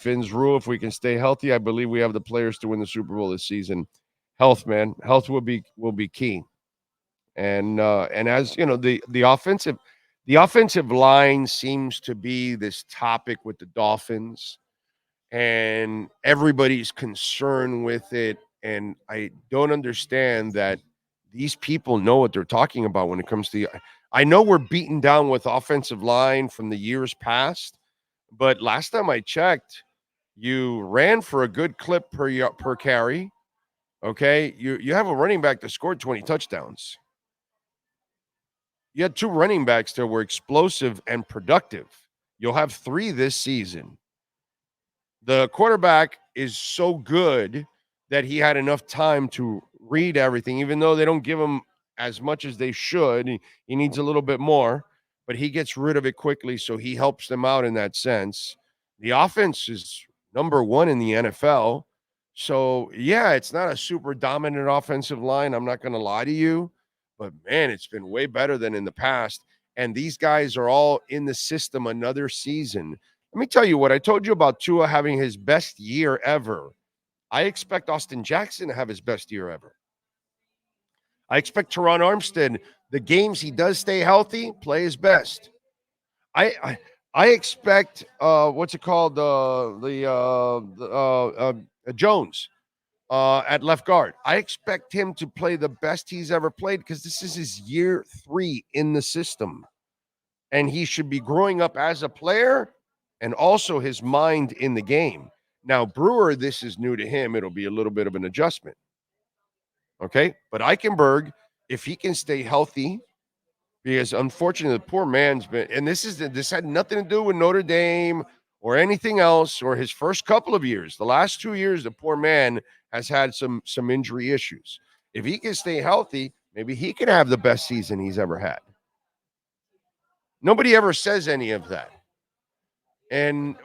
Fins rule. If we can stay healthy, I believe we have the players to win the Super Bowl this season. Health, man. Health will be key. And as you know, the offensive line seems to be this topic with the Dolphins, and everybody's concerned with it. And I don't understand that these people know what they're talking about when it comes to I know we're beaten down with offensive line from the years past, but last time I checked, you ran for a good clip per carry. Okay, you have a running back that scored 20 touchdowns. You had two running backs that were explosive and productive. You'll have three this season. The quarterback is so good that he had enough time to read everything, even though they don't give him as much as they should. He needs a little bit more, but he gets rid of it quickly, so he helps them out in that sense. The offense is number one in the NFL. So, yeah, it's not a super dominant offensive line. I'm not going to lie to you, but man, it's been way better than in the past. And these guys are all in the system another season. Let me tell you what I told you about Tua having his best year ever. I expect Austin Jackson to have his best year ever. I expect Teron Armstead, the games he does stay healthy, play his best. I expect what's it called Jones at left guard. I expect him to play the best he's ever played because this is his year 3 in the system, and he should be growing up as a player and also his mind in the game. Now, Brewer, this is new to him. It'll be a little bit of an adjustment. Okay. But Eichenberg, if he can stay healthy, because unfortunately, the poor man's been, and this had nothing to do with Notre Dame or anything else or his first couple of years. The last 2 years, the poor man has had some injury issues. If he can stay healthy, maybe he can have the best season he's ever had. Nobody ever says any of that. And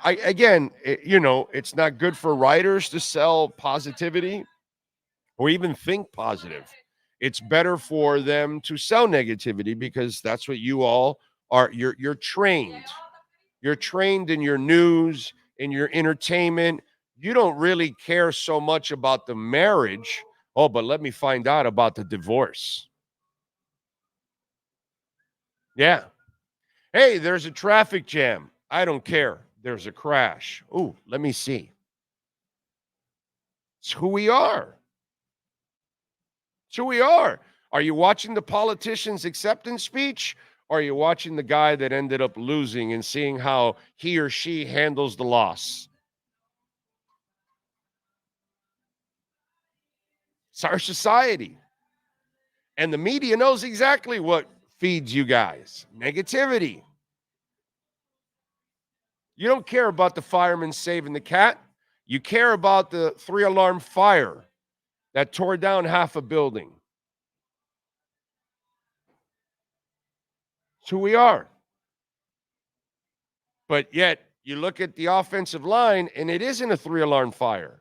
it's not good for writers to sell positivity or even think positive. It's better for them to sell negativity because that's what you all are. You're trained. You're trained in your news, in your entertainment. You don't really care so much about the marriage. Oh, but let me find out about the divorce. Yeah. Hey, there's a traffic jam. I don't care. There's a crash. Oh, let me see. It's who we are. It's who we are. Are you watching the politician's acceptance speech? Or are you watching the guy that ended up losing and seeing how he or she handles the loss? It's our society. And the media knows exactly what feeds you guys. Negativity. You don't care about the fireman saving the cat. You care about the 3-alarm fire that tore down half a building. It's who we are. But yet, you look at the offensive line, and it isn't a 3-alarm fire.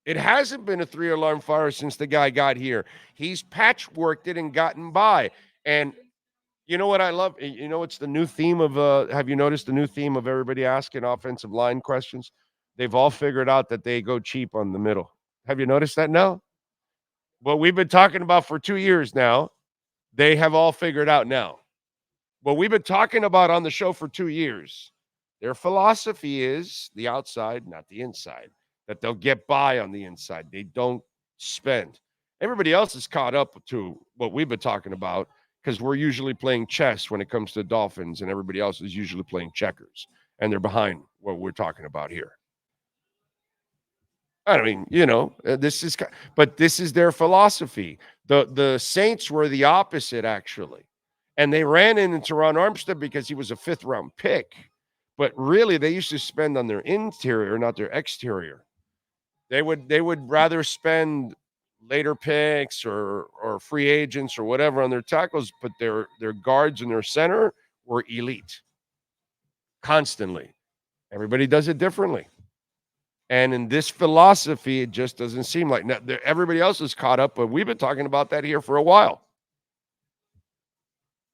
It hasn't been a 3-alarm fire since the guy got here. He's patchworked it and gotten by. And you know what I love? You know, it's the new theme of, have you noticed the new theme of everybody asking offensive line questions? They've all figured out that they go cheap on the middle. Have you noticed that now? What we've been talking about for 2 years now, they have all figured out now. What we've been talking about on the show for 2 years, their philosophy is the outside, not the inside, that they'll get by on the inside. They don't spend. Everybody else is caught up to what we've been talking about because we're usually playing chess when it comes to Dolphins, and everybody else is usually playing checkers, and they're behind what we're talking about here. I mean, this is their philosophy. The Saints were the opposite, actually. And they ran into Teron Armstead because he was a 5th-round pick. But really, they used to spend on their interior, not their exterior. They would rather spend later picks or free agents or whatever on their tackles, but their guards and their center were elite. Constantly. Everybody does it differently. And in this philosophy, it just doesn't seem like everybody else is caught up, but we've been talking about that here for a while.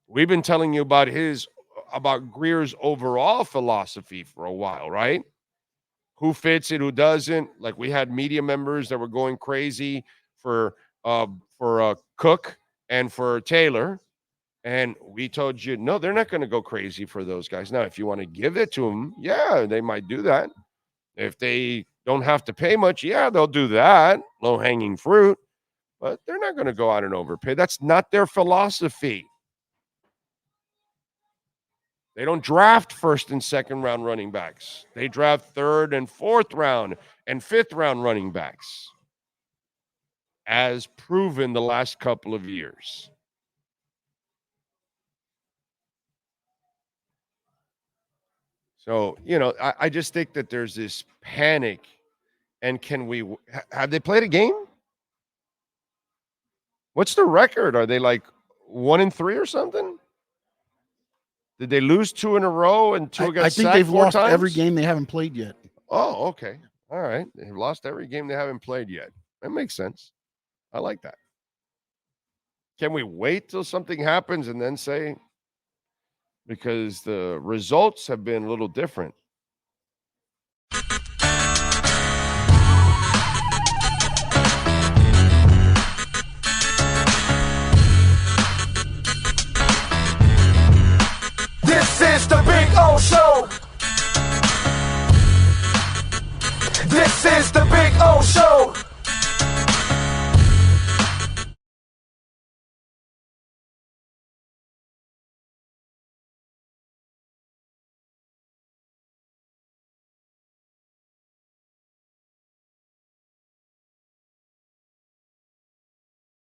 We've been telling you about his about Greer's overall philosophy for a while, right? Who fits it, who doesn't. Like, we had media members that were going crazy for Cook and for Taylor, and we told you, no, they're not going to go crazy for those guys. Now, if you want to give it to them, yeah, they might do that. If they don't have to pay much, yeah, they'll do that. Low-hanging fruit. But they're not going to go out and overpay. That's not their philosophy. They don't draft first and second round running backs. They draft third and fourth round and fifth round running backs, as proven the last couple of years. So, I just think that there's this panic. And have they played a game? What's the record? Are they like 1-3 or something? Did they lose 2 in a row and 2 against? I think they've lost every game they haven't played yet. Oh, okay. All right. They've lost every game they haven't played yet. That makes sense. I like that. Can we wait till something happens and then say? Because the results have been a little different. This is the Big O Show. This is the Big O Show.